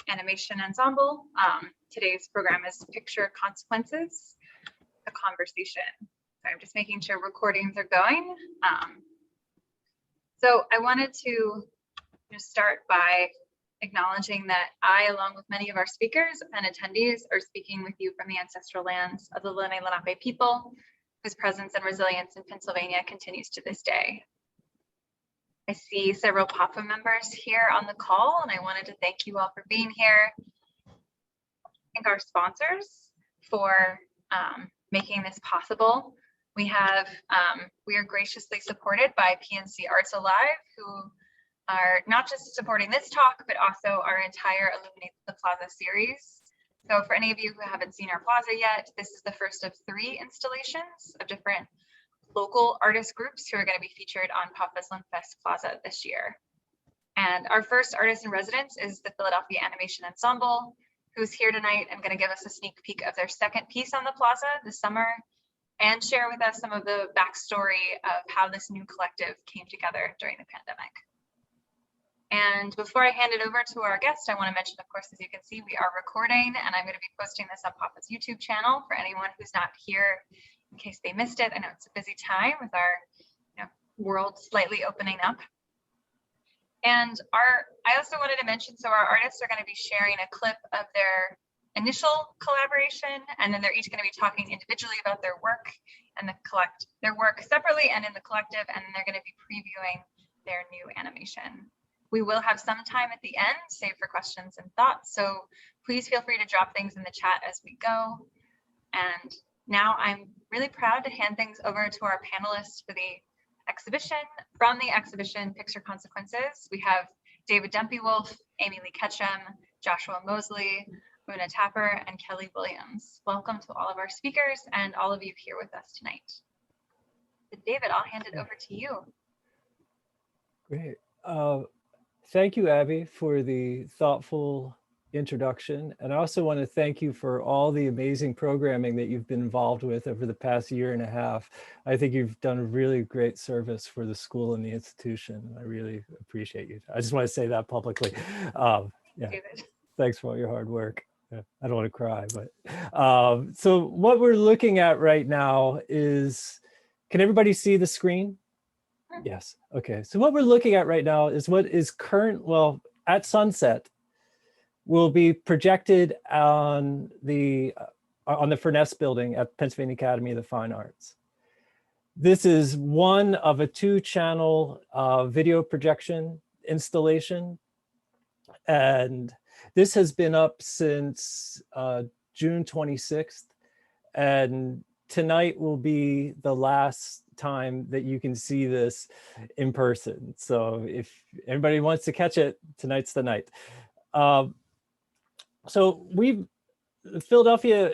Animation Ensemble. Today's program is Picture Consequences, a conversation. So I'm just making sure recordings are going. So I wanted to just start by acknowledging that I, along with many of our speakers and attendees, are speaking with you from the ancestral lands of the Lenape people, whose presence and resilience in Pennsylvania continues to this day. I see several PAFA members here on the call, and I wanted to thank you all for being here. Thank our sponsors for making this possible. We are graciously supported by PNC Arts Alive, who are not just supporting this talk, but also our entire Illuminate the Plaza series. So for any of you who haven't seen our plaza yet, this is the first of 3 installations of different local artist groups who are going to be featured on PAFA's Fest Plaza this year. And our first artist in residence is the Philadelphia Animation Ensemble, who's here tonight and going to give us a sneak peek of their second piece on the plaza this summer and share with us some of the backstory of how this new collective came together during the pandemic. And before I hand it over to our guest, I want to mention, of course, as you can see, we are recording, and I'm going to be posting this on PAFA's YouTube channel for anyone who's not here in case they missed it. I know it's a busy time with our world slightly opening up. And I also wanted to mention, so our artists are going to be sharing a clip of their initial collaboration, and then they're each going to be talking individually about their work and their work separately and in the collective, and then they're going to be previewing their new animation. We will have some time at the end saved for questions and thoughts, so please feel free to drop things in the chat as we go. And now I'm really proud to hand things over to our panelists for the exhibition. From the exhibition Picture Consequences, we have David Dempewolf, Lee Ketchum, Joshua Mosley, Oona Taper, and Kelli Williams. Welcome to all of our speakers and all of you here with us tonight. David, I'll hand it over to you. Great. Thank you, Abby, for the thoughtful introduction. And I also want to thank you for all the amazing programming that you've been involved with over the past 1.5 years. I think you've done a really great service for the school and the institution. I really appreciate you. I just want to say that publicly. Yeah, David. Thanks for all your hard work. I don't want to cry, but so what we're looking at right now is, can everybody see the screen? Yes. Okay. So what we're looking at right now is what is at sunset will be projected on the Furness building at Pennsylvania Academy of the Fine Arts. This is one of a 2-channel video projection installation. And this has been up since June 26th. And tonight will be the last time that you can see this in person. So if anybody wants to catch it, tonight's the night. So the Philadelphia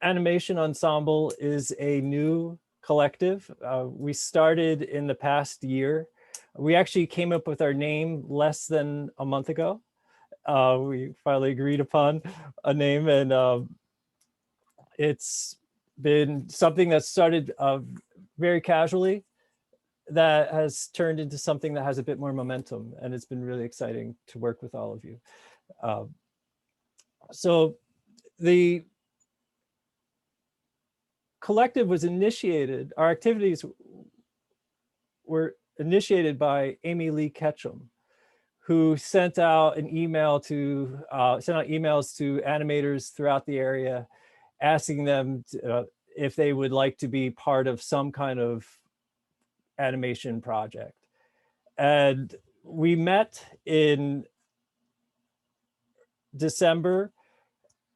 Animation Ensemble is a new collective. We started in the past year. We actually came up with our name less than a month ago. We finally agreed upon a name, and it's been something that started very casually that has turned into something that has a bit more momentum, and it's been really exciting to work with all of you. So the collective was initiated, our activities were initiated by Lee Ketchum, who sent out emails to animators throughout the area, asking them if they would like to be part of some kind of animation project. And we met in December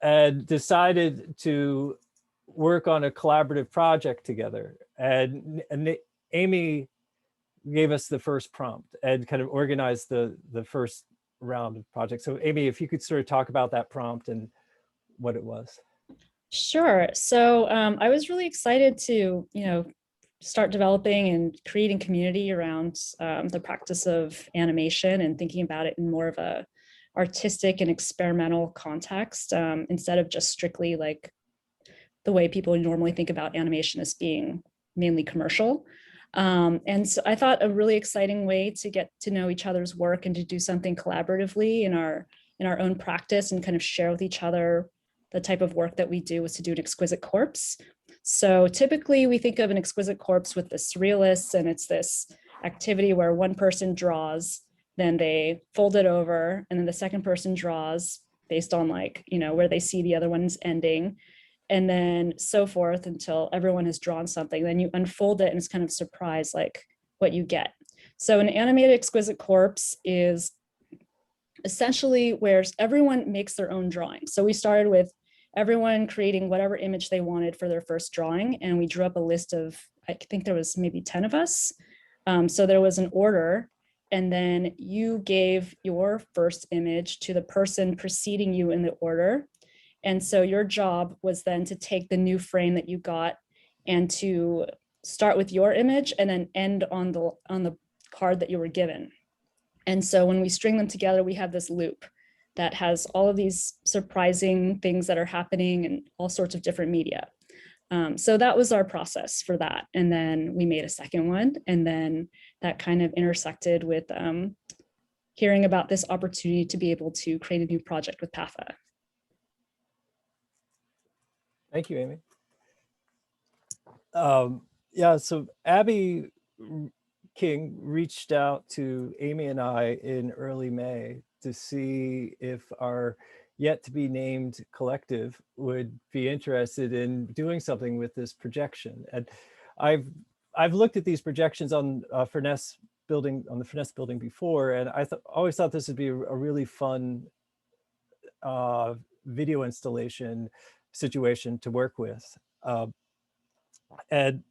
and decided to work on a collaborative project together. And Amy gave us the first prompt and kind of organized the first round of projects. So Amy, if you could sort of talk about that prompt and what it was. Sure. So I was really excited to, start developing and creating community around the practice of animation and thinking about it in more of a artistic and experimental context, instead of just strictly like the way people normally think about animation as being mainly commercial. And so I thought a really exciting way to get to know each other's work and to do something collaboratively in our own practice and kind of share with each other the type of work that we do was to do an exquisite corpse. So typically we think of an exquisite corpse with the surrealists, and it's this activity where one person draws, then they fold it over, and then the second person draws based on like, you know, where they see the other one's ending, and then so forth until everyone has drawn something. Then you unfold it and it's kind of surprise like what you get. So an animated exquisite corpse is essentially where everyone makes their own drawing. So we started with everyone creating whatever image they wanted for their first drawing. And we drew up a list of, I think there was maybe 10 of us. So there was an order, and then you gave your first image to the person preceding you in the order. And so your job was then to take the new frame that you got and to start with your image and then end on the card that you were given. And so when we string them together, we have this loop that has all of these surprising things that are happening in all sorts of different media. So that was our process for that. And then we made a second one. And then that kind of intersected with hearing about this opportunity to be able to create a new project with PAFA. Thank you, Amy. Yeah, so Abby King reached out to Amy and I in early May to see if our yet to be named collective would be interested in doing something with this projection. And I've looked at these projections on Furness building, on the Furness building before, and I always thought this would be a really fun video installation situation to work with. And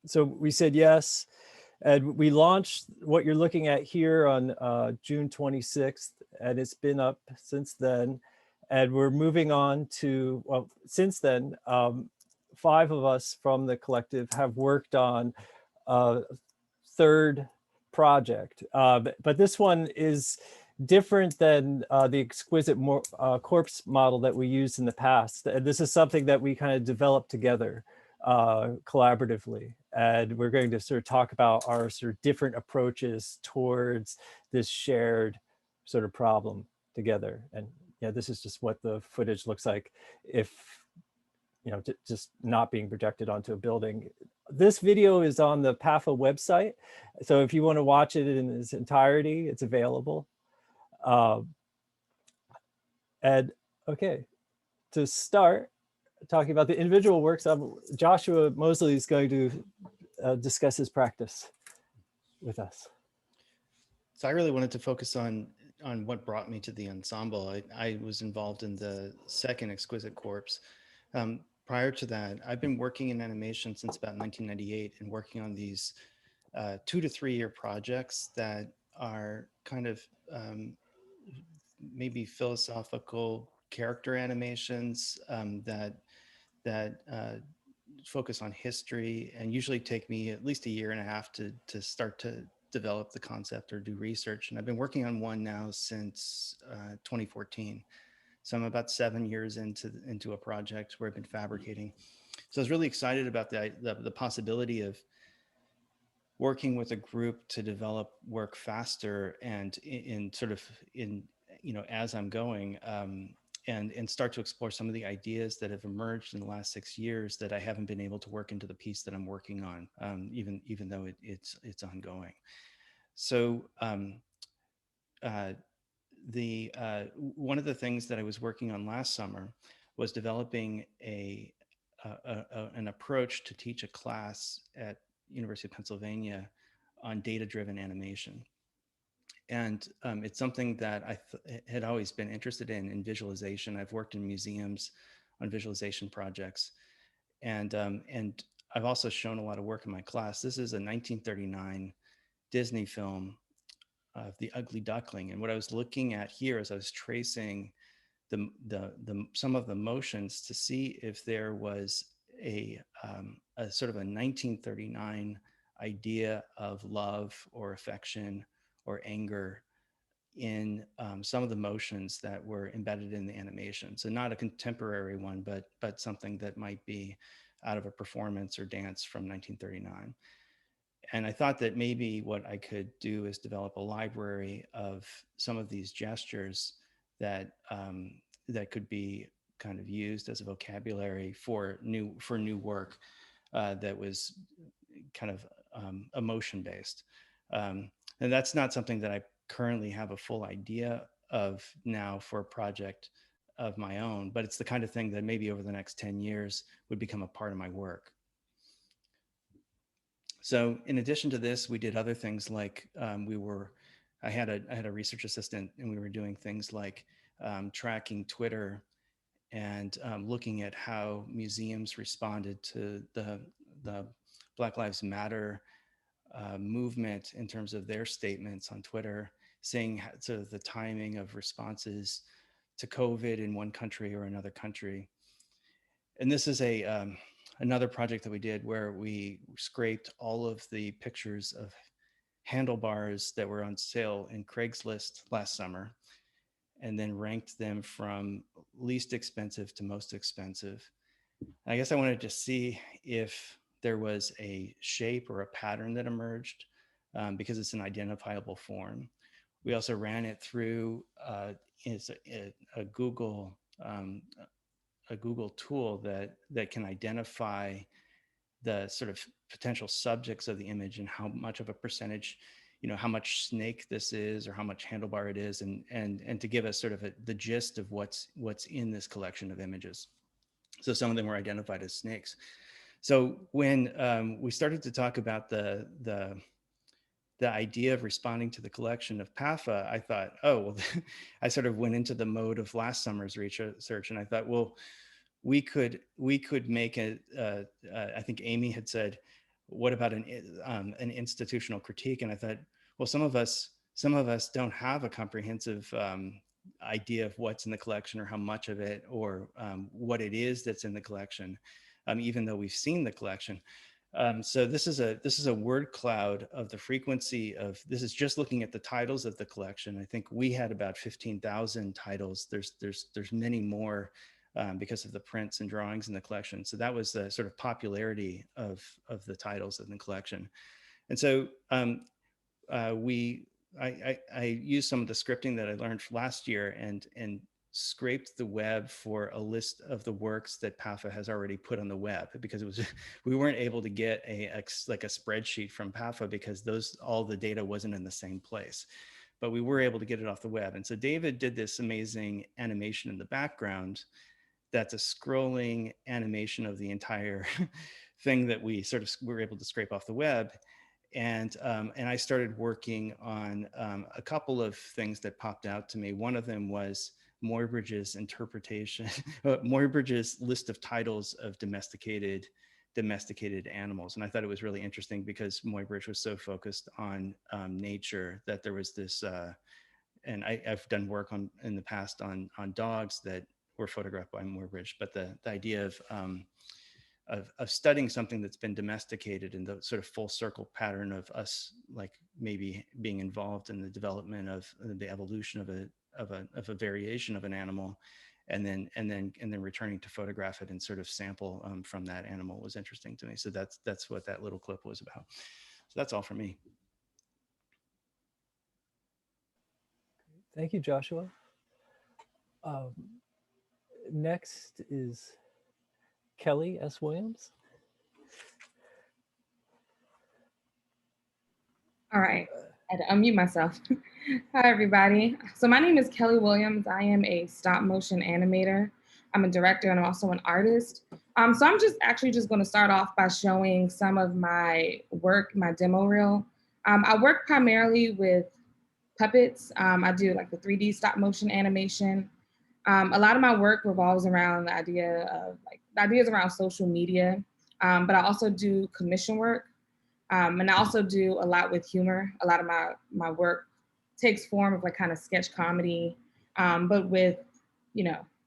so we said yes, and we launched what you're looking at here on June 26th, and it's been up since then. And we're moving on to, well, since then, 5 of us from the collective have worked on a third project. But this one is different than the exquisite corpse model that we used in the past. And this is something that we kind of developed together collaboratively. And we're going to sort of talk about our sort of different approaches towards this shared sort of problem together. And yeah, this is just what the footage looks like if, you know, just not being projected onto a building. This video is on the PAFA website. So if you want to watch it in its entirety, it's available. And okay, to start talking about the individual works, Joshua Mosley is going to discuss his practice with us. So I really wanted to focus on what brought me to the ensemble. I was involved in the second Exquisite Corpse. Prior to that, I've been working in animation since about 1998 and working on these 2 to 3 year projects that are kind of maybe philosophical character animations that focus on history and usually take me at least a year and a half to start to develop the concept or do research. And I've been working on one now since 2014. So I'm about 7 years into a project where I've been fabricating. So I was really excited about the possibility of working with a group to develop work faster and in you know, as I'm going, and start to explore some of the ideas that have emerged in the last 6 years that I haven't been able to work into the piece that I'm working on, even though it's ongoing. So one of the things that I was working on last summer was developing an approach to teach a class at University of Pennsylvania on data-driven animation. And it's something that I had always been interested in visualization. I've worked in museums on visualization projects. And I've also shown a lot of work in my class. This is a 1939 Disney film of The Ugly Duckling. And what I was looking at here is I was tracing some of the motions to see if there was a sort of a 1939 idea of love or affection or anger in some of the motions that were embedded in the animation. So not a contemporary one, but something that might be out of a performance or dance from 1939. And I thought that maybe what I could do is develop a library of some of these gestures that that could be kind of used as a vocabulary for new work that was kind of emotion based. And that's not something that I currently have a full idea of now for a project of my own, but it's the kind of thing that maybe over the next 10 years would become a part of my work. So in addition to this, we did other things like I had a research assistant, and we were doing things like tracking Twitter and looking at how museums responded to the Black Lives Matter movement in terms of their statements on Twitter, seeing sort of the timing of responses to COVID in one country or another country. And this is another project that we did where we scraped all of the pictures of handlebars that were on sale in Craigslist last summer, and then ranked them from least expensive to most expensive. I guess I wanted to see if there was a shape or a pattern that emerged because it's an identifiable form. We also ran it through a Google tool that can identify the sort of potential subjects of the image and how much of a percentage, how much snake this is or how much handlebar it is, and to give us sort of the gist of what's in this collection of images. So some of them were identified as snakes. So when we started to talk about the idea of responding to the collection of PAFA, I thought, oh, well, I sort of went into the mode of last summer's research, and I thought, well, we could make I think Amy had said, what about an institutional critique? And I thought, well, some of us don't have a comprehensive idea of what's in the collection or how much of it or what it is that's in the collection, even though we've seen the collection. So this is a word cloud of the frequency of, this is just looking at the titles of the collection. I think we had about 15,000 titles. There's many more because of the prints and drawings in the collection. So that was the sort of popularity of the titles in the collection. And so I used some of the scripting that I learned last year and scraped the web for a list of the works that PAFA has already put on the web, because it was we weren't able to get like a spreadsheet from PAFA because all the data wasn't in the same place, but we were able to get it off the web. And so David did this amazing animation in the background that's a scrolling animation of the entire thing that we sort of were able to scrape off the web. And I started working on a couple of things that popped out to me. One of them was Muybridge's interpretation, Muybridge's list of titles of domesticated animals. And I thought it was really interesting because Muybridge was so focused on nature that there was this, and I've done work in the past on dogs that were photographed by Muybridge, but the idea of studying something that's been domesticated and the sort of full circle pattern of us, like maybe being involved in the development of the evolution of a variation of an animal, and then returning to photograph it and sort of sample from that animal was interesting to me. So that's what that little clip was about. So that's all for me. Thank you, Joshua. Next is Kelli S. Williams. All right, I had to unmute myself. Hi, everybody. So my name is Kelli Williams. I am a stop motion animator. I'm a director and I'm also an artist. So I'm just going to start off by showing some of my work, my demo reel. I work primarily with puppets. I do like the 3D stop motion animation. A lot of my work revolves around the ideas around social media, but I also do commission work. And I also do a lot with humor. A lot of my work takes form of like kind of sketch comedy, but with,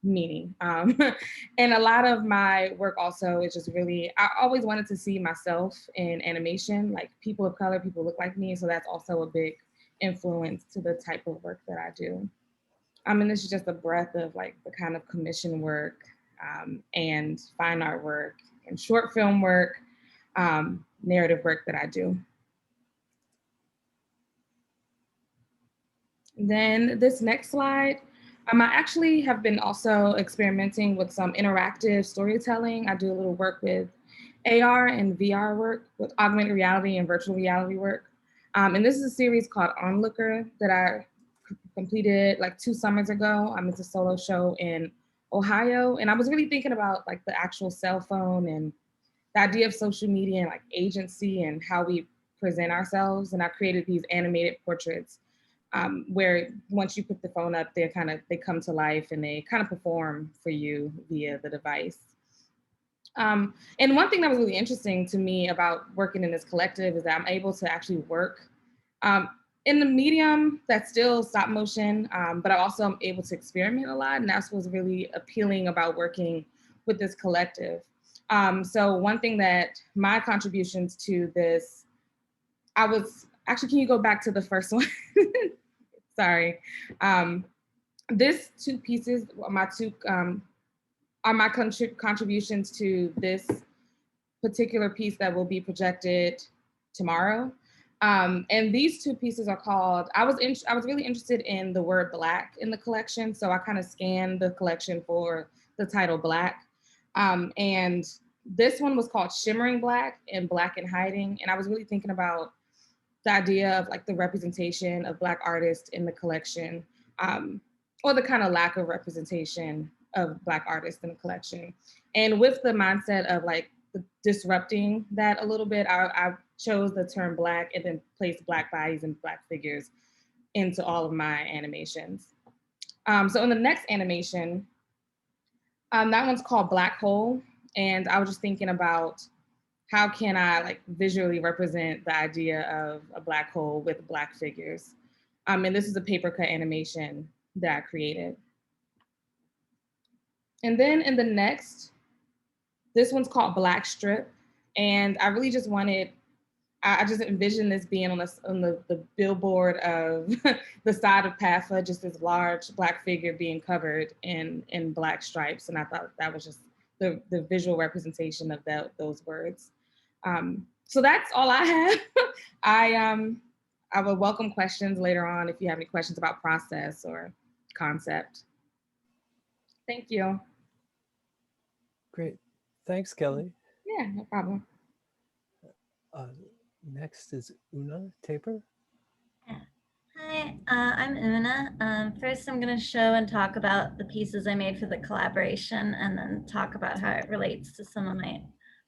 meaning. And a lot of my work also is just really, I always wanted to see myself in animation, like people of color, people look like me. So that's also a big influence to the type of work that I do. And this is just a breadth of like the kind of commission work and fine art work and short film work, narrative work that I do. Then this next slide, I actually have been also experimenting with some interactive storytelling. I do a little work with AR and VR work, with augmented reality and virtual reality work. And this is a series called Onlooker that I completed like 2 summers ago. It's a solo show in Ohio. And I was really thinking about like the actual cell phone and the idea of social media and like agency and how we present ourselves. And I created these animated portraits where once you put the phone up, they come to life and they kind of perform for you via the device. And one thing that was really interesting to me about working in this collective is that I'm able to actually work in the medium that's still stop motion, but I also am able to experiment a lot. And that's what's really appealing about working with this collective. So one thing that my contributions to this, can you go back to the first one? Sorry. This 2 pieces are my contributions to this particular piece that will be projected tomorrow. And these 2 pieces are called, I was really interested in the word Black in the collection. So I kind of scanned the collection for the title Black. And this one was called Shimmering Black and Black in Hiding. And I was really thinking about the idea of like the representation of Black artists in the collection, or the kind of lack of representation of Black artists in the collection. And with the mindset of like disrupting that a little bit, I chose the term Black and then placed Black bodies and Black figures into all of my animations. So in the next animation, that one's called Black Hole. And I was just thinking about how can I like visually represent the idea of a Black hole with Black figures. And this is a paper cut animation that I created. And then in the next, this one's called Black Strip. And I really just I just envisioned this being on the billboard of the side of PAFA, just this large Black figure being covered in Black stripes. And I thought that was just the visual representation of those words. So that's all I have. I will welcome questions later on if you have any questions about process or concept. Thank you. Great. Thanks, Kelly. Yeah, no problem. Next is Oona Taper. Hi, I'm Oona. First, I'm going to show and talk about the pieces I made for the collaboration and then talk about how it relates to some of my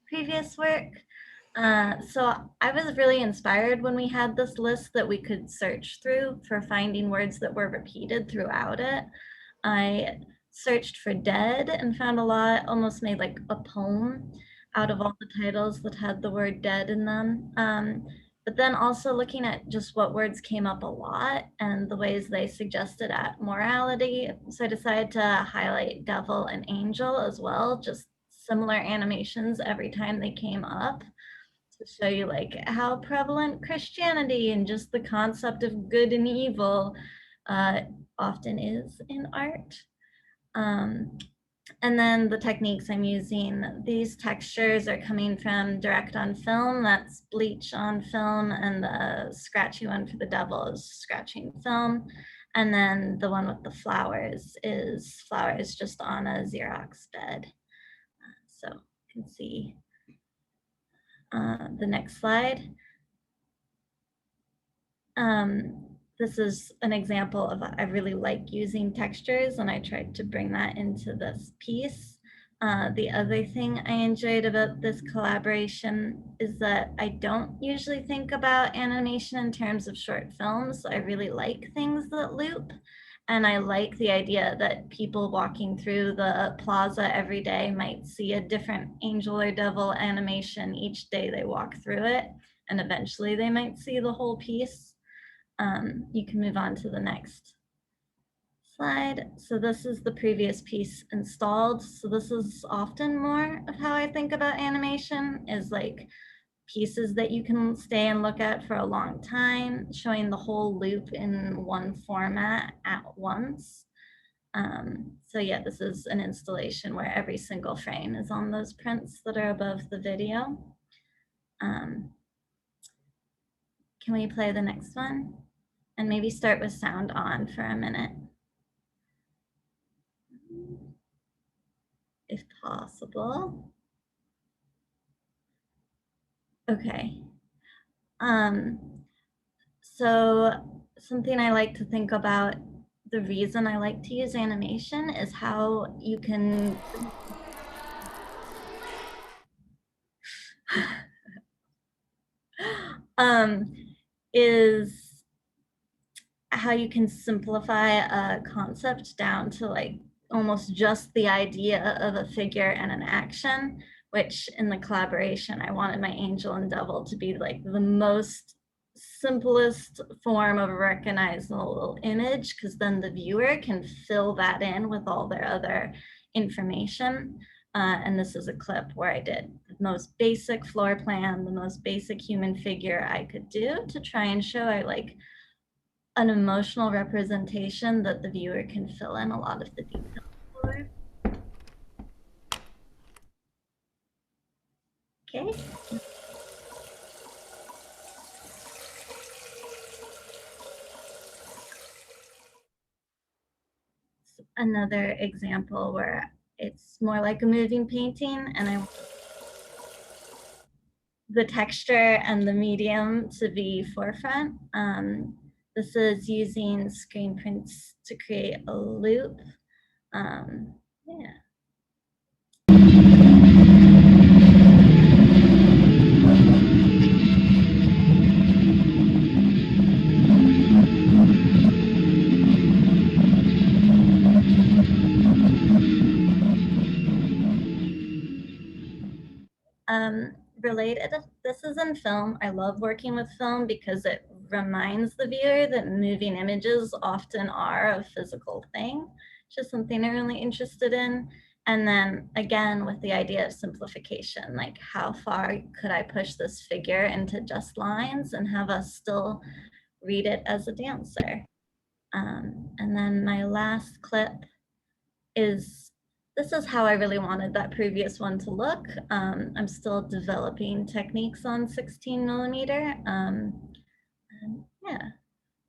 previous work. So I was really inspired when we had this list that we could search through for finding words that were repeated throughout it. I searched for dead and found a lot, almost made like a poem out of all the titles that had the word dead in them. But then also looking at just what words came up a lot and the ways they suggested at morality. So I decided to highlight devil and angel as well, just similar animations every time they came up to show you like how prevalent Christianity and just the concept of good and evil often is in art. And then the techniques I'm using, these textures are coming from direct on film, that's bleach on film, and the scratchy one for the devil is scratching film. And then the one with the flowers is flowers just on a Xerox bed. So you can see the next slide. This is an example of, I really like using textures and I tried to bring that into this piece. The other thing I enjoyed about this collaboration is that I don't usually think about animation in terms of short films. I really like things that loop. And I like the idea that people walking through the plaza every day might see a different angel or devil animation each day they walk through it. And eventually they might see the whole piece. You can move on to the next slide. So this is the previous piece installed. So this is often more of how I think about animation, is like pieces that you can stay and look at for a long time, showing the whole loop in one format at once. So yeah, this is an installation where every single frame is on those prints that are above the video. Can we play the next one? And maybe start with sound on for a minute, if possible. Okay. So something I like to think about, the reason I like to use animation is how you can is how you can simplify a concept down to like almost just the idea of a figure and an action, which in the collaboration, I wanted my angel and devil to be like the most simplest form of a recognizable image, because then the viewer can fill that in with all their other information. And this is a clip where I did the most basic floor plan, the most basic human figure I could do to try and show I like an emotional representation that the viewer can fill in a lot of the details for. Okay. Another example where it's more like a moving painting, and the texture and the medium to be forefront. This is using screen prints to create a loop. Yeah. Related, this is in film. I love working with film because it reminds the viewer that moving images often are a physical thing, which is something I'm really interested in. And then again, with the idea of simplification, like how far could I push this figure into just lines and have us still read it as a dancer? And then my last clip is, this is how I really wanted that previous one to look. I'm still developing techniques on 16 millimeter. Yeah,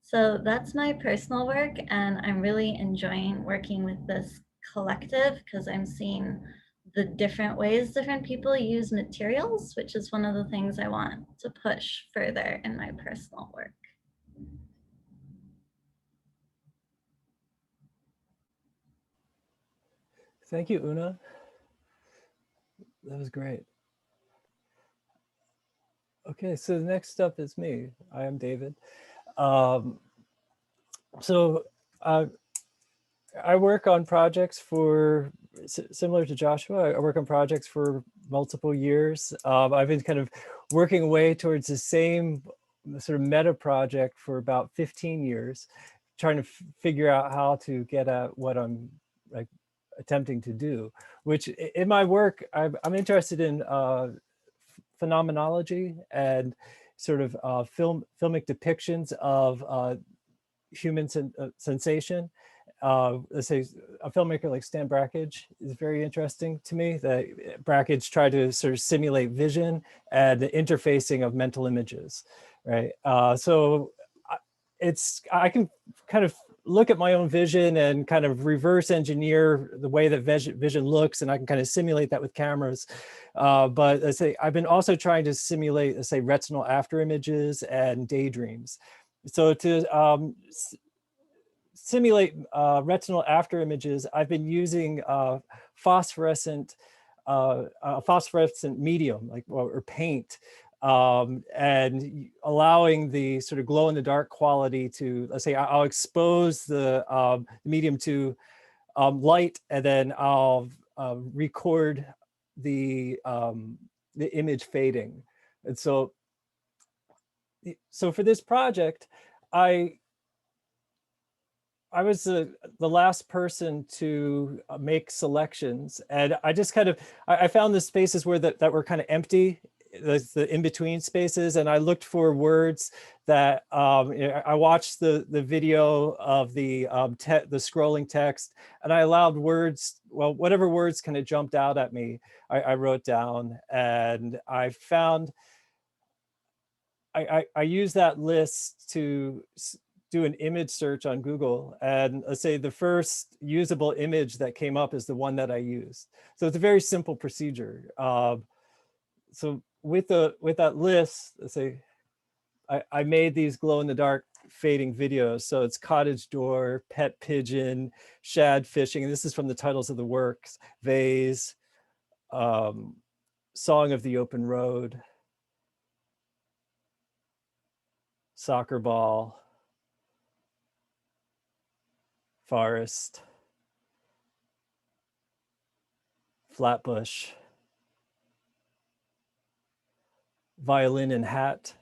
so that's my personal work, and I'm really enjoying working with this collective because I'm seeing the different ways different people use materials, which is one of the things I want to push further in my personal work. Thank you, Oona. That was great. Okay, so the next up is me. I am David. I work on projects for, similar to Joshua, I work on projects for multiple years. I've been kind of working away towards the same sort of meta project for about 15 years, trying to figure out how to get at what I'm like attempting to do, which in my work, I'm interested in phenomenology and sort of filmic depictions of human sensation. Let's say a filmmaker like Stan Brakhage is very interesting to me. That Brakhage tried to sort of simulate vision and the interfacing of mental images, right? So I can kind of look at my own vision and kind of reverse engineer the way that vision looks, and I can kind of simulate that with cameras. But let's say I've been also trying to simulate, let's say, retinal after images and daydreams. So to simulate retinal after images, I've been using phosphorescent medium, like or paint, and allowing the sort of glow in the dark quality to, let's say, I'll expose the medium to light, and then I'll record the image fading. And so for this project, I was the last person to make selections, and I just kind of, I found the spaces where that were kind of empty, the in-between spaces, and I looked for words that, I watched the video of the scrolling text, and I allowed words, well, whatever words kind of jumped out at me, I wrote down, and I found, I used that list to do an image search on Google, and let's say the first usable image that came up is the one that I used. So it's a very simple procedure. So with that list, let's say I made these glow in the dark fading videos. So it's cottage door, pet pigeon, shad fishing. And this is from the titles of the works: vase, song of the open road, soccer ball, forest, flatbush, violin and hat,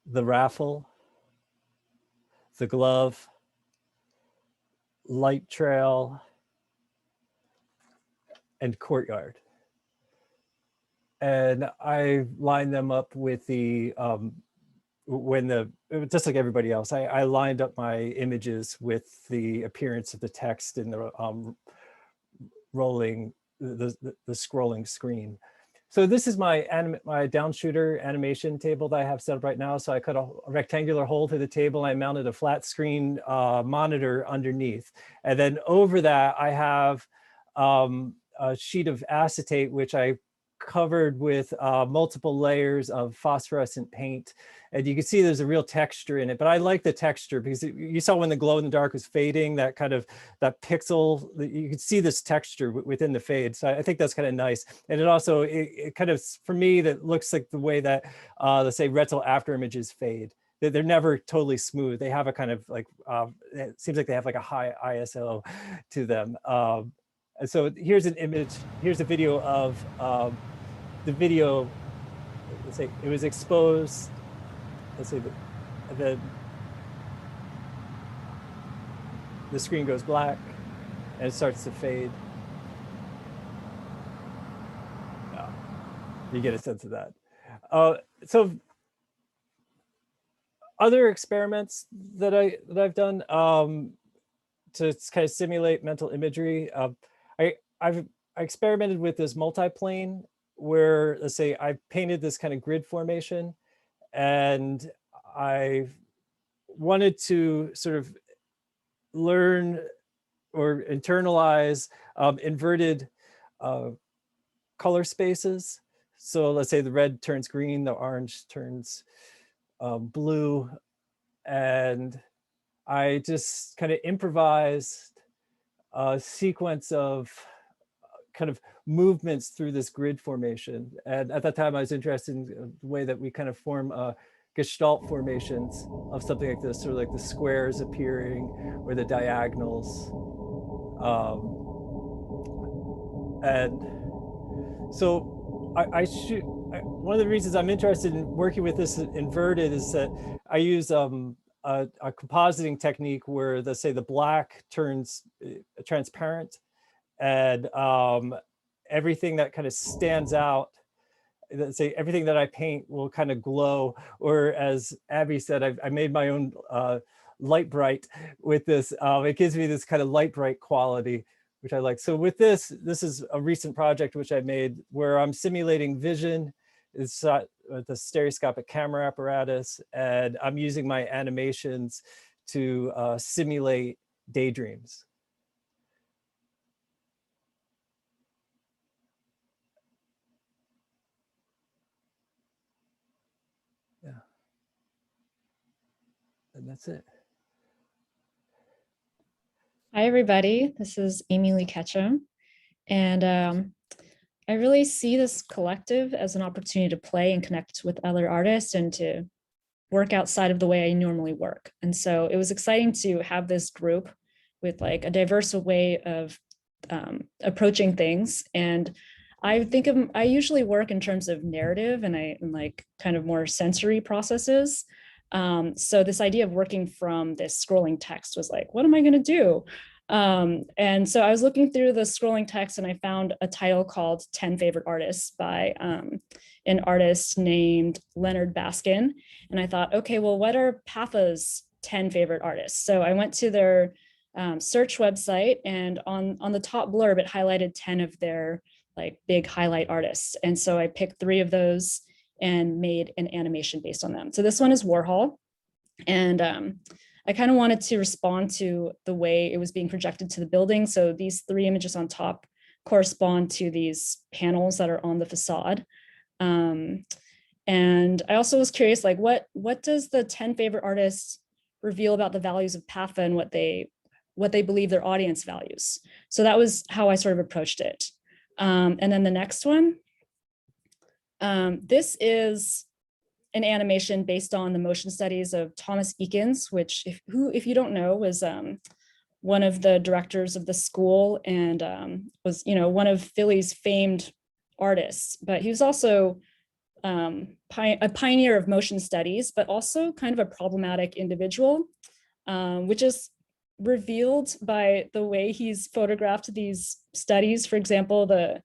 the raffle, the glove, light trail, and courtyard. And I lined them up with the, just like everybody else, I lined up my images with the appearance of the text in the the scrolling screen. So this is my downshooter animation table that I have set up right now. So I cut a rectangular hole through the table. I mounted a flat screen monitor underneath. And then over that, I have a sheet of acetate, which I covered with multiple layers of phosphorescent paint. And you can see there's a real texture in it, but I like the texture because you saw when the glow in the dark was fading, that pixel, you could see this texture within the fade. So I think that's kind of nice. And it also, it kind of, for me, that looks like the way that, let's say, rental after images fade. They're never totally smooth. They have a kind of like, it seems like they have like a high ISO to them. And so here's an image, here's a video of the video, let's say it was exposed, let's say the screen goes black and it starts to fade. You get a sense of that. So other experiments that I've done to kind of simulate mental imagery, I experimented with this multiplane where, let's say, I painted this kind of grid formation, and I wanted to sort of learn or internalize inverted color spaces. So let's say the red turns green, the orange turns blue, and I just kind of improvised a sequence of kind of movements through this grid formation. And at that time, I was interested in the way that we kind of form gestalt formations of something like this, sort of like the squares appearing or the diagonals. And so one of the reasons I'm interested in working with this inverted is that I use a compositing technique where, let's say, the black turns transparent, and everything that kind of stands out, let's say everything that I paint will kind of glow, or as Abby said, I made my own light bright with this. It gives me this kind of light bright quality, which I like. So with this is a recent project which I made where I'm simulating vision. It's with a stereoscopic camera apparatus, and I'm using my animations to simulate daydreams. Yeah, and that's it. Hi, everybody. This is Lee Ketchum. And I really see this collective as an opportunity to play and connect with other artists and to work outside of the way I normally work. And so it was exciting to have this group with like a diverse way of approaching things. And I usually work in terms of narrative and like kind of more sensory processes. So this idea of working from this scrolling text was like, what am I going to do? And so I was looking through the scrolling text and I found a title called 10 Favorite Artists by an artist named Leonard Baskin. And I thought, okay, well, what are PAFA's 10 favorite artists? So I went to their search website, and on the top blurb, it highlighted 10 of their like big highlight artists. And so I picked 3 of those and made an animation based on them. So this one is Warhol. And I kind of wanted to respond to the way it was being projected to the building. So these 3 images on top correspond to these panels that are on the facade. And I also was curious, like, what does the 10 favorite artists reveal about the values of PAFA and what they believe their audience values? So that was how I sort of approached it. And then the next one, this is an animation based on the motion studies of Thomas Eakins, which if you don't know, was one of the directors of the school and was, you know, one of Philly's famed artists, but he was also a pioneer of motion studies, but also kind of a problematic individual, which is revealed by the way he's photographed these studies. For example, the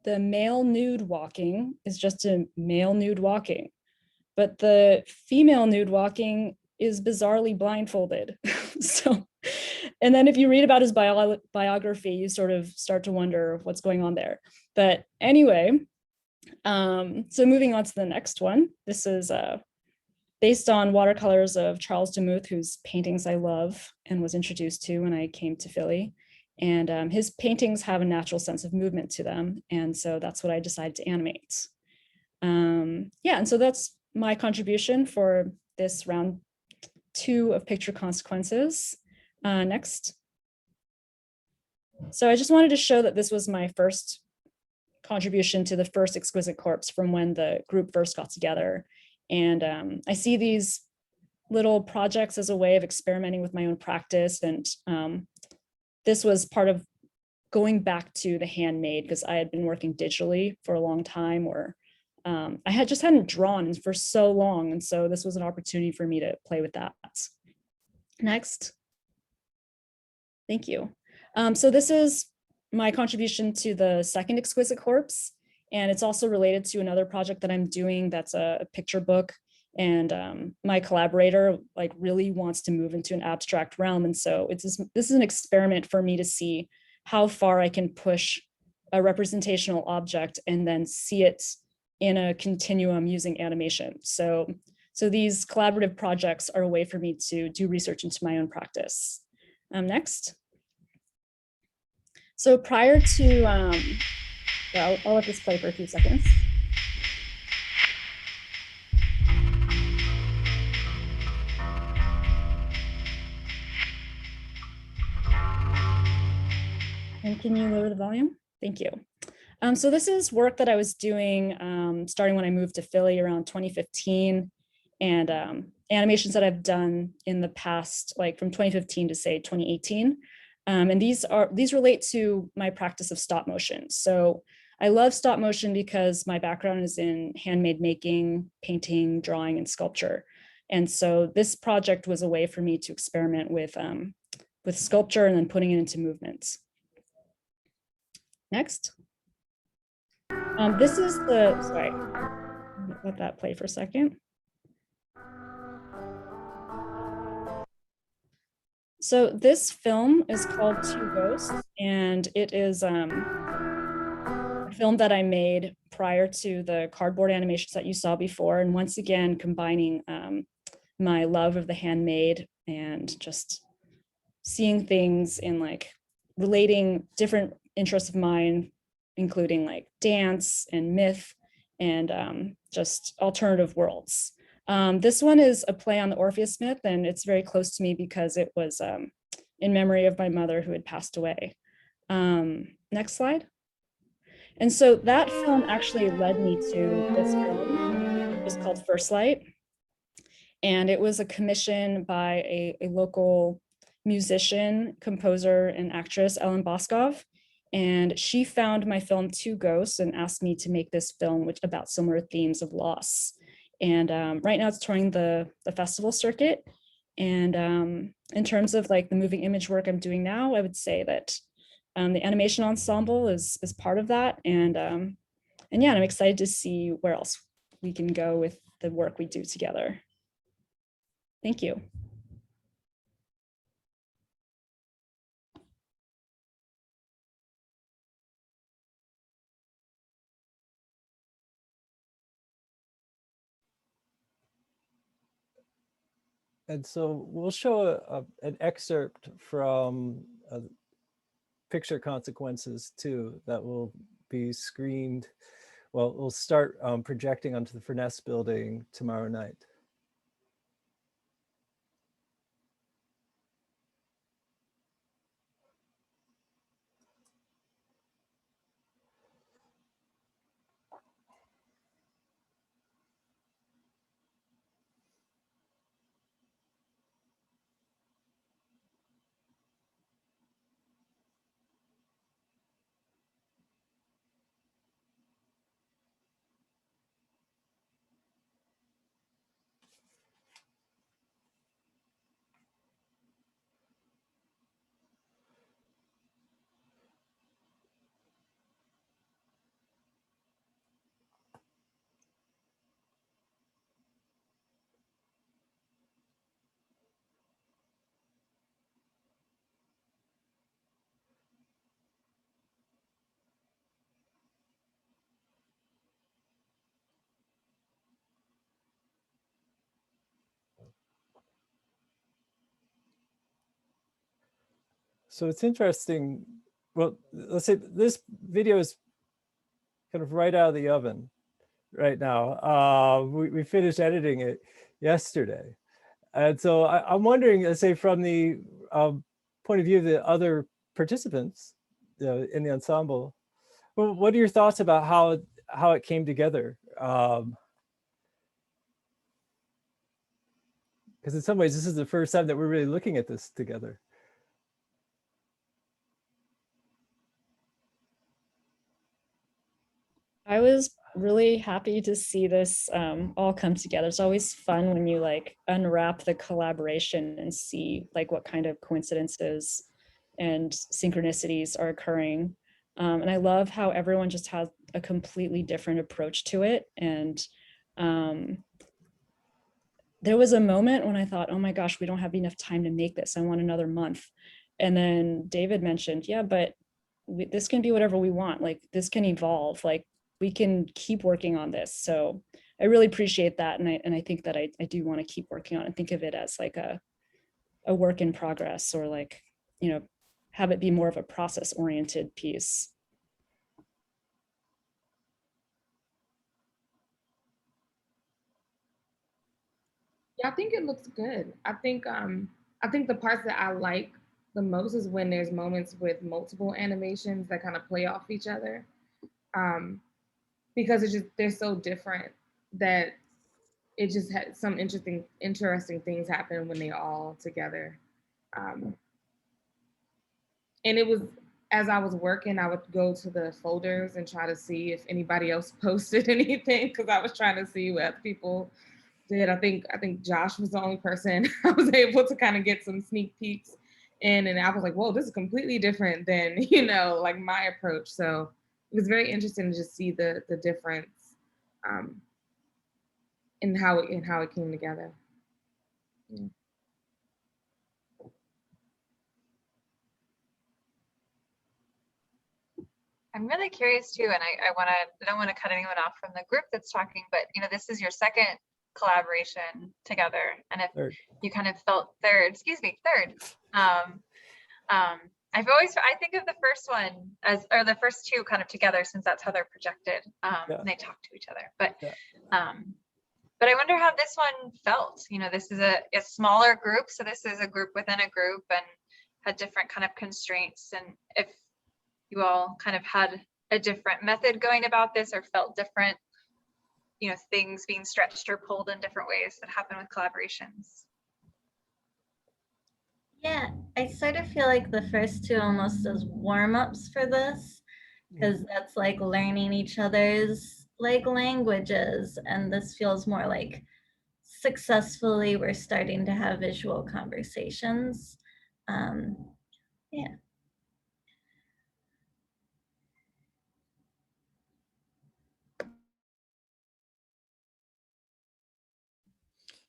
male nude walking is just a male nude walking, but the female nude walking is bizarrely blindfolded. So, and then if you read about his biography, you sort of start to wonder what's going on there. But anyway, so moving on to the next one. This is based on watercolors of Charles Demuth, whose paintings I love and was introduced to when I came to Philly. And his paintings have a natural sense of movement to them. And so that's what I decided to animate. Yeah, and so that's my contribution for this round 2 of Picture Consequences. Next. So I just wanted to show that this was my first contribution to the first Exquisite Corpse from when the group first got together. And I see these little projects as a way of experimenting with my own practice. And this was part of going back to the handmade, because I had been working digitally for a long time, or I hadn't drawn for so long. And so this was an opportunity for me to play with that. Next. Thank you. So this is my contribution to the second Exquisite Corpse. And it's also related to another project that I'm doing that's a picture book. And my collaborator like really wants to move into an abstract realm. And so this is an experiment for me to see how far I can push a representational object and then see it in a continuum using animation. So these collaborative projects are a way for me to do research into my own practice. Next. So prior to, I'll let this play for a few seconds. And can you lower the volume? Thank you. So this is work that I was doing starting when I moved to Philly around 2015, and animations that I've done in the past, like from 2015 to say 2018. And these relate to my practice of stop motion. So I love stop motion because my background is in handmade making, painting, drawing, and sculpture. And so this project was a way for me to experiment with sculpture and then putting it into movements. Next. This is sorry, let that play for a second. So this film is called Two Ghosts, and it is a film that I made prior to the cardboard animations that you saw before. And once again, combining my love of the handmade and just seeing things in like relating different interests of mine, including like dance and myth and just alternative worlds. This one is a play on the Orpheus myth, and it's very close to me because it was in memory of my mother who had passed away. Next slide. And so that film actually led me to this film. It was called First Light. And it was a commission by a local musician, composer, and actress, Ellen Boskov. And she found my film Two Ghosts and asked me to make this film about similar themes of loss. And right now it's touring the festival circuit. And in terms of like the moving image work I'm doing now, I would say that the Animation Ensemble is part of that. And yeah, I'm excited to see where else we can go with the work we do together. Thank you. And so we'll show an excerpt from Picture Consequences too, that will be screened. Well, we'll start projecting onto the Furness building tomorrow night. So it's interesting. Well, let's say this video is kind of right out of the oven right now. We finished editing it yesterday. And so I'm wondering, let's say from the point of view of the other participants in the ensemble, well, what are your thoughts about how it came together? Because in some ways, this is the first time that we're really looking at this together. I was really happy to see this all come together. It's always fun when you like unwrap the collaboration and see like what kind of coincidences and synchronicities are occurring. And I love how everyone just has a completely different approach to it. And there was a moment when I thought, oh my gosh, we don't have enough time to make this. I want another month. And then David mentioned, yeah, but this can be whatever we want. Like this can evolve. Like we can keep working on this. So I really appreciate that. And I think that I do want to keep working on it and think of it as like a work in progress, or like, you know, have it be more of a process oriented piece. Yeah, I think it looks good. I think the parts that I like the most is when there's moments with multiple animations that kind of play off each other. Because it's just they're so different that it just had some interesting things happen when they're all together. And it was, as I was working, I would go to the folders and try to see if anybody else posted anything, because I was trying to see what people did. I think Josh was the only person I was able to kind of get some sneak peeks in, and I was like, whoa, this is completely different than, you know, like my approach. So it was very interesting to just see the difference in how it came together. Yeah. I'm really curious too, and I don't want to cut anyone off from the group that's talking, but you know, this is your second collaboration together, and if Third. you kind of felt third. I think of the first one as, or the first two kind of together, since that's how they're projected, Yeah. and they talk to each other. But Yeah. but I wonder how this one felt. You know, this is a smaller group, so this is a group within a group and had different kind of constraints, and if you all kind of had a different method going about this, or felt different, you know, things being stretched or pulled in different ways that happen with collaborations. Yeah, I sort of feel like the first two almost as warm-ups for this, because that's like learning each other's like languages, and this feels more like successfully we're starting to have visual conversations. Yeah.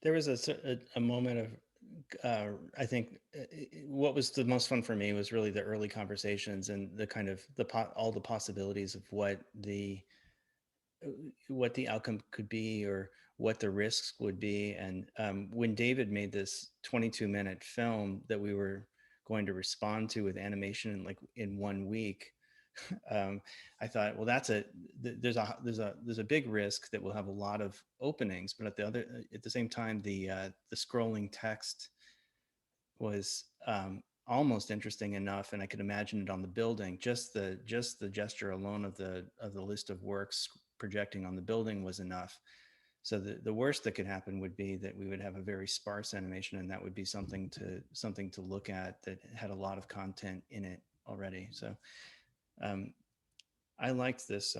There was a moment of, I think what was the most fun for me was really the early conversations and the kind of all the possibilities of what the outcome could be, or what the risks would be. And when David made this 22-minute film that we were going to respond to with animation in 1 week, I thought, well, there's a big risk that we'll have a lot of openings, but at the same time, the scrolling text was almost interesting enough, and I could imagine it on the building. Just the gesture alone of the list of works projecting on the building was enough. So the worst that could happen would be that we would have a very sparse animation, and that would be something to look at that had a lot of content in it already. So I liked this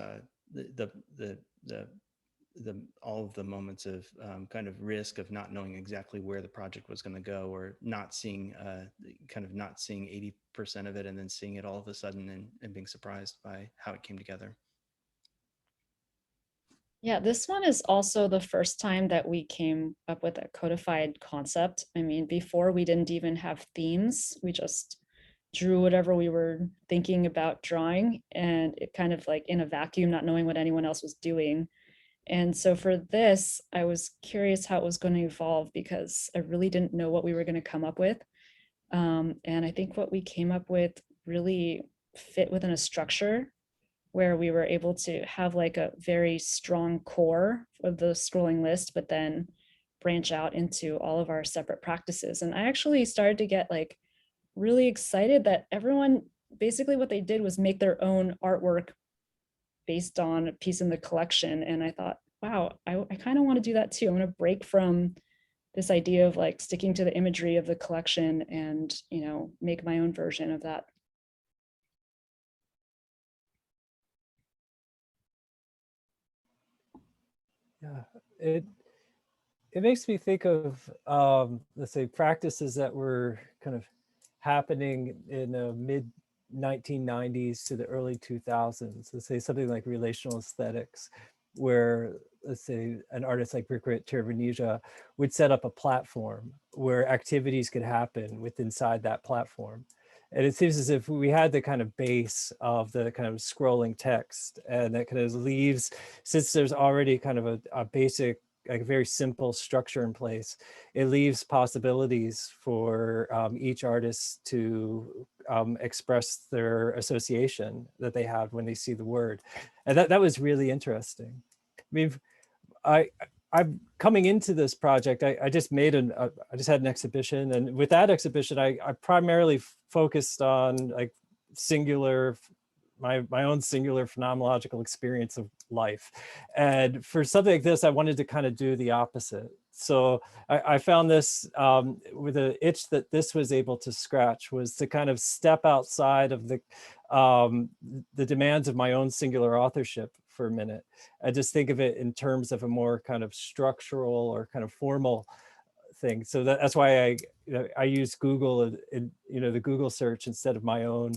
all of the moments of kind of risk of not knowing exactly where the project was going to go, or not seeing 80% of it and then seeing it all of a sudden and being surprised by how it came together. Yeah, this one is also the first time that we came up with a codified concept. I mean, before we didn't even have themes. We just drew whatever we were thinking about drawing, and it kind of like in a vacuum, not knowing what anyone else was doing. And so for this, I was curious how it was going to evolve, because I really didn't know what we were going to come up with. And I think what we came up with really fit within a structure where we were able to have like a very strong core of the scrolling list, but then branch out into all of our separate practices. And I actually started to get like really excited that everyone, basically what they did was make their own artwork based on a piece in the collection. And I thought, wow, I kind of want to do that too. I'm going to break from this idea of like sticking to the imagery of the collection and, you know, make my own version of that. Yeah, it makes me think of, let's say, practices that were kind of happening in the mid 1990s to the early 2000s. Let's say something like relational aesthetics, where, let's say, an artist like Brickrit Tirvanesia would set up a platform where activities could happen inside that platform. And it seems as if we had the kind of base of the kind of scrolling text, and that kind of leaves, since there's already kind of a basic, like a very simple structure in place, it leaves possibilities for each artist to express their association that they have when they see the word. And that was really interesting. I mean, I'm coming into this project, I just made I just had an exhibition, and with that exhibition, I primarily focused on like singular, my own singular phenomenological experience of life. And for something like this, I wanted to kind of do the opposite. So I found this with an itch that this was able to scratch, was to kind of step outside of the demands of my own singular authorship for a minute, and just think of it in terms of a more kind of structural or kind of formal thing. So that's why I use Google, the Google search instead of my own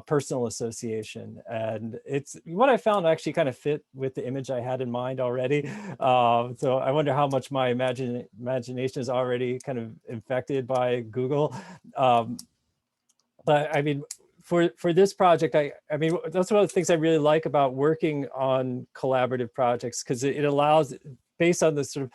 personal association. And it's what I found actually kind of fit with the image I had in mind already. So I wonder how much my imagination is already kind of infected by Google. But I mean, for this project, I mean, that's one of the things I really like about working on collaborative projects, because it allows, based on the sort of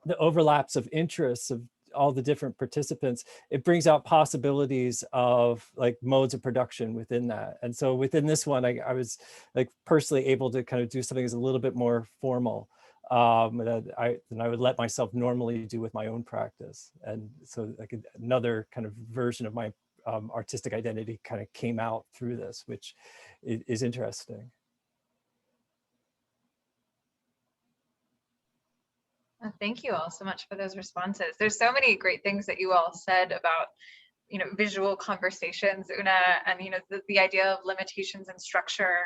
the overlaps of interests of all the different participants, it brings out possibilities of like modes of production within that. And so within this one, I was like personally able to kind of do something that's a little bit more formal than I would let myself normally do with my own practice. And so like another kind of version of my artistic identity kind of came out through this, which is interesting. Thank you all so much for those responses. There's so many great things that you all said about, visual conversations, Oona, and, the idea of limitations and structure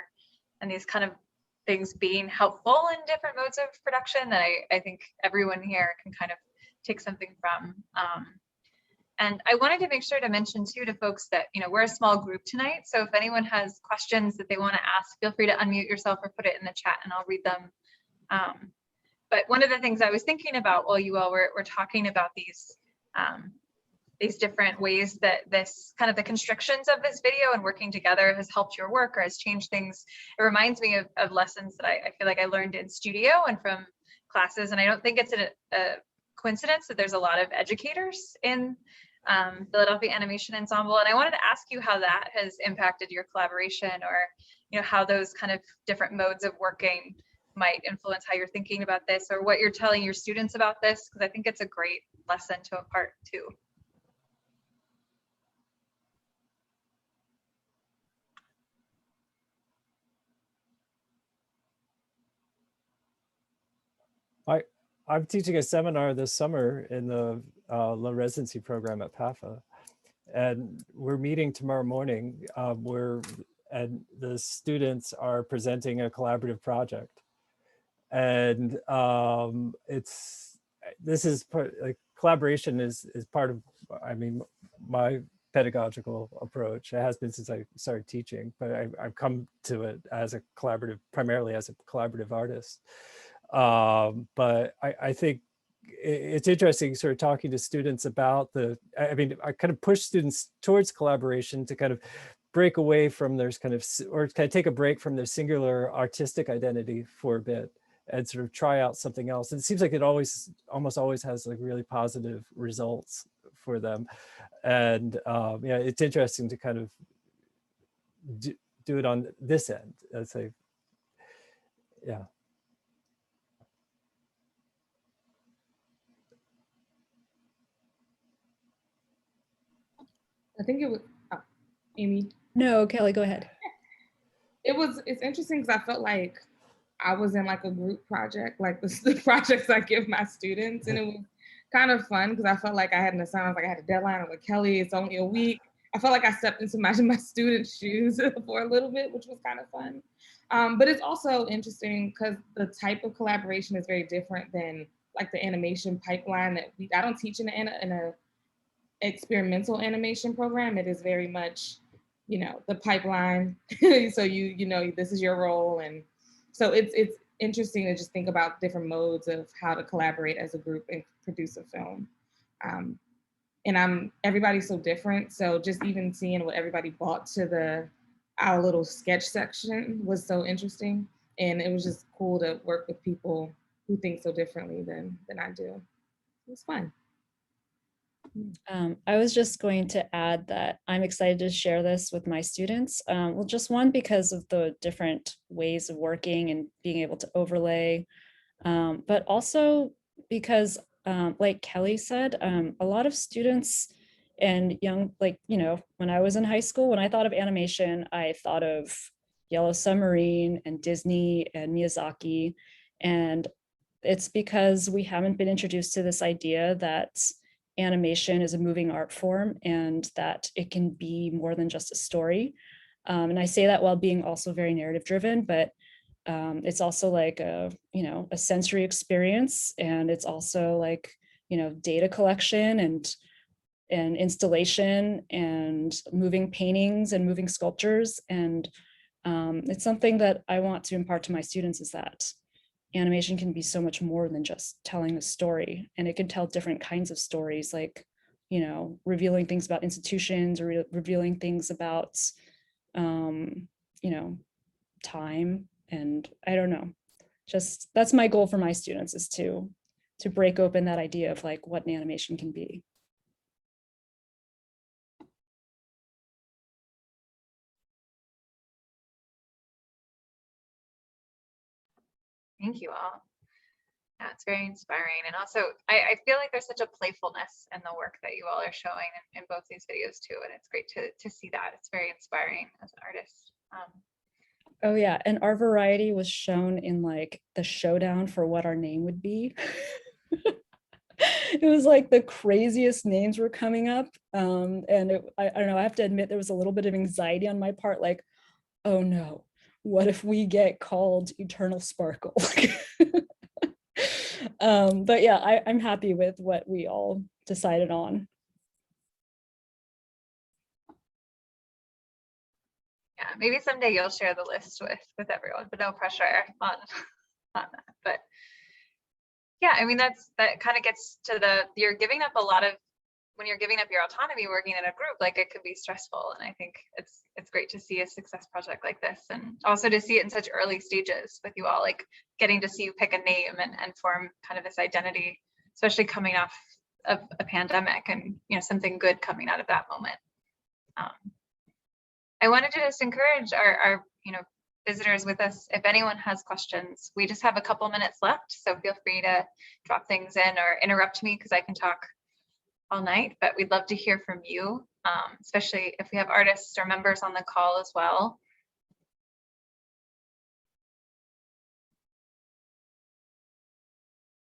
and these kind of things being helpful in different modes of production that I think everyone here can kind of take something from. And I wanted to make sure to mention too to folks that, we're a small group tonight. So if anyone has questions that they want to ask, feel free to unmute yourself or put it in the chat and I'll read them. But one of the things I was thinking about while you all were talking about these these different ways that this kind of the constrictions of this video and working together has helped your work or has changed things. It reminds me of lessons that I feel like I learned in studio and from classes. And I don't think it's a coincidence that there's a lot of educators in Philadelphia Animation Ensemble. And I wanted to ask you how that has impacted your collaboration, or, you know, how those kind of different modes of working might influence how you're thinking about this, or what you're telling your students about this, because I think it's a great lesson to impart too. I'm teaching a seminar this summer in the low residency program at PAFA, and we're meeting tomorrow morning and the students are presenting a collaborative project, and collaboration is part of, I mean, my pedagogical approach. It has been since I started teaching, but I've come to it as a collaborative, primarily as a collaborative artist. But I think it's interesting sort of talking to students about I mean, I kind of push students towards collaboration to kind of break away from their kind of take a break from their singular artistic identity for a bit and sort of try out something else. And it seems like it almost always has like really positive results for them. And yeah, it's interesting to kind of do it on this end. I'd say, yeah. I think it was, Amy. No, Kelly, go ahead. It's interesting because I felt like I was in like a group project, like the projects I give my students. And it was kind of fun because I felt like I had an assignment, like I had a deadline. I'm like, Kelly, it's only a week. I felt like I stepped into my students' shoes for a little bit, which was kind of fun. But it's also interesting because the type of collaboration is very different than like the animation pipeline that I don't teach in a experimental animation program. It is very much, you know, the pipeline. So you know, this is your role. And so it's interesting to just think about different modes of how to collaborate as a group and produce a film. And everybody's so different. So just even seeing what everybody brought to our little sketch section was so interesting. And it was just cool to work with people who think so differently than I do. It was fun. I was just going to add that I'm excited to share this with my students. Well, just one, because of the different ways of working and being able to overlay, but also because, like Kelly said, a lot of students and young, like, you know, when I was in high school, when I thought of animation, I thought of Yellow Submarine and Disney and Miyazaki. And it's because we haven't been introduced to this idea that animation is a moving art form and that it can be more than just a story. And I say that while being also very narrative driven, but it's also like a sensory experience. And it's also like, you know, data collection and installation and moving paintings and moving sculptures. And it's something that I want to impart to my students, is that animation can be so much more than just telling a story, and it can tell different kinds of stories, like, you know, revealing things about institutions, or revealing things about, you know, time. And I don't know, just that's my goal for my students, is to break open that idea of like what an animation can be. Thank you all. Yeah, it's very inspiring. And also, I feel like there's such a playfulness in the work that you all are showing in both these videos too. And it's great to see that. It's very inspiring as an artist. Oh yeah, and our variety was shown in like the showdown for what our name would be. It was like the craziest names were coming up. And I don't know, I have to admit there was a little bit of anxiety on my part, like, oh no, what if we get called Eternal Sparkle? But yeah, I'm happy with what we all decided on. Yeah, maybe someday you'll share the list with everyone, but no pressure on that. But yeah, I mean, that kind of gets to you're giving up a lot of when you're giving up your autonomy working in a group, like it could be stressful. And I think it's great to see a success project like this, and also to see it in such early stages with you all, like getting to see you pick a name and form kind of this identity, especially coming off of a pandemic and, you know, something good coming out of that moment. I wanted to just encourage our you know, visitors with us, if anyone has questions, we just have a couple minutes left, so feel free to drop things in or interrupt me because I can talk all night, but we'd love to hear from you, especially if we have artists or members on the call as well.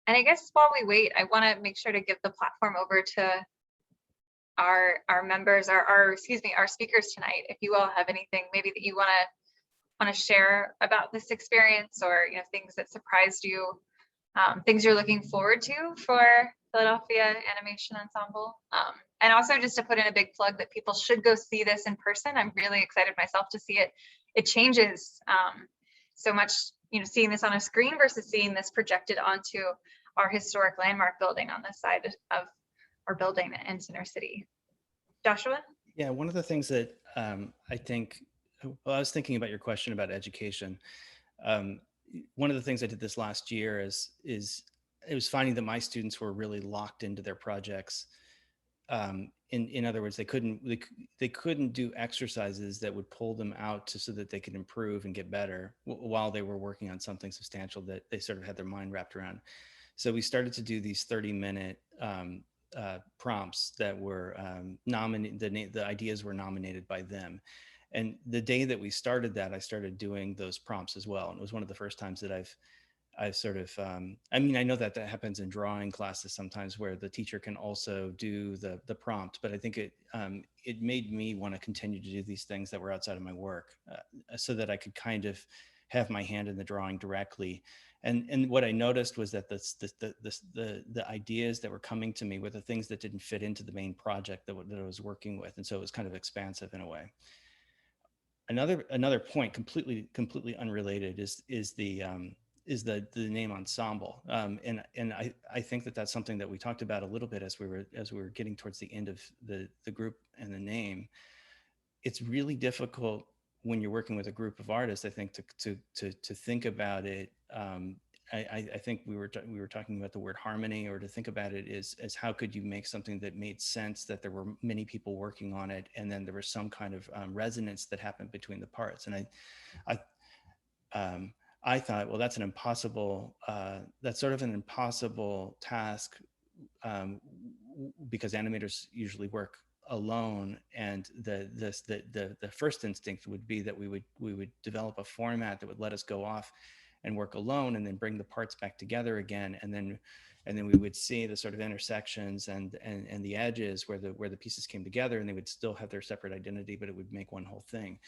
And I guess while we wait, I want to make sure to give the platform over to our members, our speakers tonight. If you all have anything maybe that you want to share about this experience, or, you know, things that surprised you, things you're looking forward to for Philadelphia Animation Ensemble. And also just to put in a big plug that people should go see this in person. I'm really excited myself to see it. It changes so much, you know, seeing this on a screen versus seeing this projected onto our historic landmark building on this side of our building in Center City. Joshua? Yeah, one of the things that I think, well, I was thinking about your question about education. One of the things I did this last year is it was finding that my students were really locked into their projects. In other words, they couldn't do exercises that would pull them out so that they could improve and get better while they were working on something substantial that they sort of had their mind wrapped around. So we started to do these 30-minute prompts that were nominated. The ideas were nominated by them. And the day that we started that, I started doing those prompts as well. And it was one of the first times that I've sort of, I mean, I know that happens in drawing classes sometimes where the teacher can also do the prompt, but I think it made me want to continue to do these things that were outside of my work, so that I could kind of have my hand in the drawing directly. And what I noticed was that the ideas that were coming to me were the things that didn't fit into the main project that I was working with. And so it was kind of expansive in a way. Another point, completely unrelated, is the name ensemble, and I think that that's something that we talked about a little bit as we were getting towards the end of the group and the name. It's really difficult when you're working with a group of artists, I think, to think about it. I think we were talking about the word harmony, or to think about it as how could you make something that made sense, that there were many people working on it, and then there was some kind of resonance that happened between the parts. And I thought, well, that's that's sort of an impossible task, because animators usually work alone, and the first instinct would be that we would develop a format that would let us go off and work alone, and then bring the parts back together again, and then we would see the sort of intersections and the edges where the pieces came together, and they would still have their separate identity, but it would make one whole thing.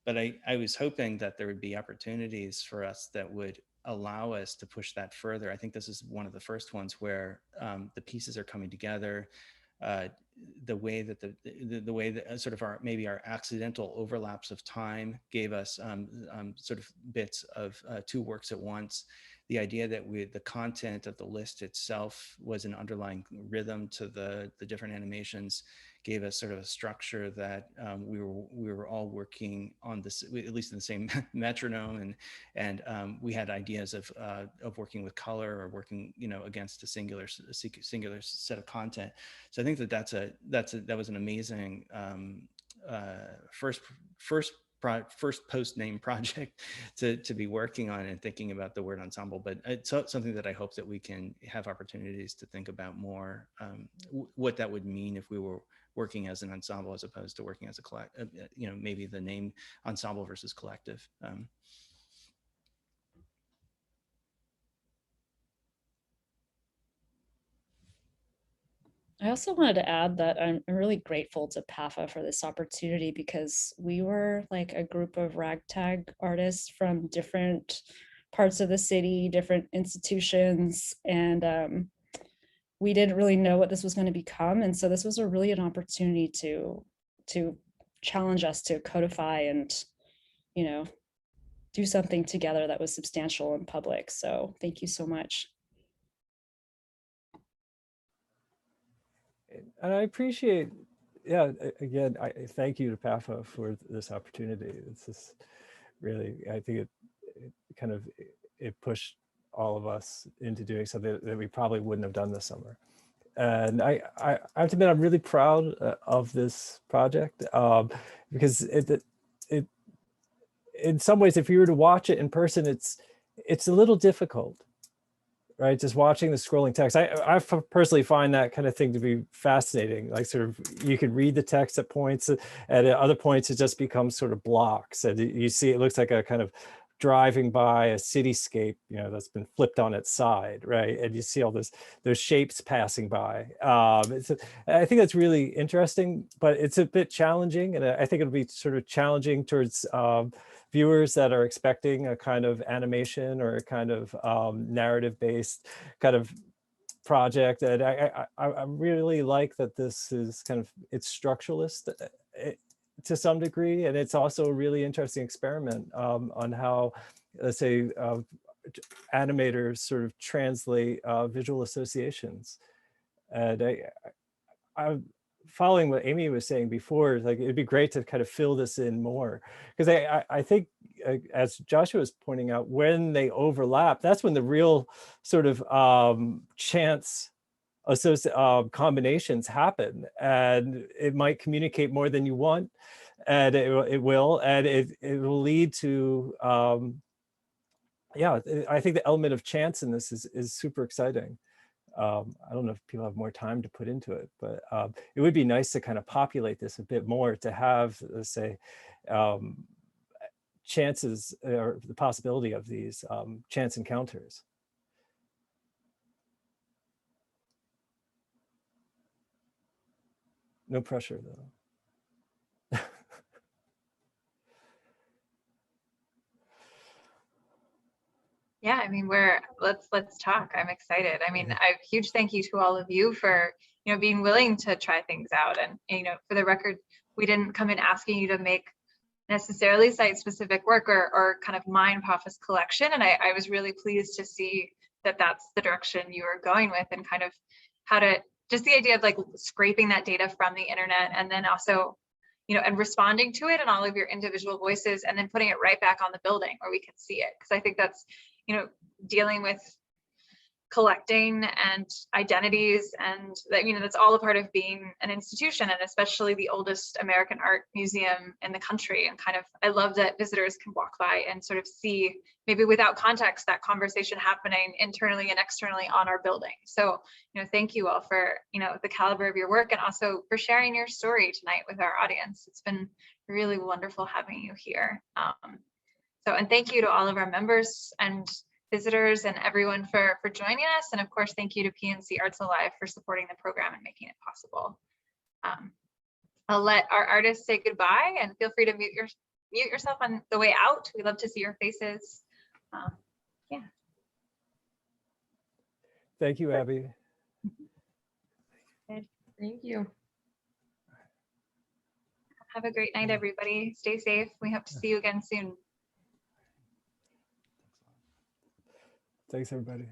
But I was hoping that there would be opportunities for us that would allow us to push that further. I think this is one of the first ones where the pieces are coming together. The way that sort of our accidental overlaps of time gave us sort of bits of two works at once. The idea that the content of the list itself was an underlying rhythm to the different animations gave us sort of a structure that we were all working on this, at least in the same metronome, and we had ideas of working with color, or working, you know, against a singular set of content. So I think that was an amazing first post name project to be working on and thinking about the word ensemble. But it's something that I hope that we can have opportunities to think about more, what that would mean if we were working as an ensemble as opposed to working as a collective, you know, maybe the name ensemble versus collective. I also wanted to add that I'm really grateful to PAFA for this opportunity, because we were like a group of ragtag artists from different parts of the city, different institutions, and we didn't really know what this was going to become. And so this was really an opportunity to challenge us to codify and, you know, do something together that was substantial and public. So thank you so much. and I appreciate, yeah, again, I thank you to PAFA for this opportunity. It's just really, I think it kind of, it pushed all of us into doing something that we probably wouldn't have done this summer. And I have to admit, I'm really proud of this project because it, in some ways, if you were to watch it in person, it's a little difficult, right? Just watching the scrolling text. I personally find that kind of thing to be fascinating. Like sort of, you can read the text at points, and at other points it just becomes sort of blocks. And you see, it looks like a kind of driving by a cityscape, you know, that's been flipped on its side, right? And you see all those shapes passing by. I think that's really interesting, but it's a bit challenging. And I think it'll be sort of challenging towards viewers that are expecting a kind of animation or a kind of narrative-based kind of project. And I really like that this is kind of, it's structuralist to some degree, and it's also a really interesting experiment on how, let's say, animators sort of translate visual associations. And I'm following what Amy was saying before, like it'd be great to kind of fill this in more, because I think, as Joshua was pointing out, when they overlap, that's when the real sort of chance combinations happen, and it might communicate more than you want, and it will, and it will lead to yeah, I think the element of chance in this is super exciting. I don't know if people have more time to put into it, but it would be nice to kind of populate this a bit more, to have, let's say, chances or the possibility of these chance encounters. No pressure though. Yeah, I mean, let's talk. I'm excited. I mean, a huge thank you to all of you for, you know, being willing to try things out. And, you know, for the record, we didn't come in asking you to make necessarily site-specific work or kind of mine PAFA's collection. And I was really pleased to see that that's the direction you were going with, and kind of how to, just the idea of like scraping that data from the internet, and then also, you know, and responding to it in all of your individual voices, and then putting it right back on the building where we can see it. Because I think that's, you know, dealing with collecting and identities, and that, you know, that's all a part of being an institution, and especially the oldest American art museum in the country. And kind of, I love that visitors can walk by and sort of see, maybe without context, that conversation happening internally and externally on our building. So, you know, thank you all for, you know, the caliber of your work, and also for sharing your story tonight with our audience. It's been really wonderful having you here. And thank you to all of our members and visitors and everyone for joining us. And of course, thank you to PNC Arts Alive for supporting the program and making it possible. I'll let our artists say goodbye, and feel free to mute yourself on the way out. We love to see your faces. Yeah. Thank you, Abby. Thank you. Have a great night, everybody. Stay safe. We hope to see you again soon. Thanks, everybody.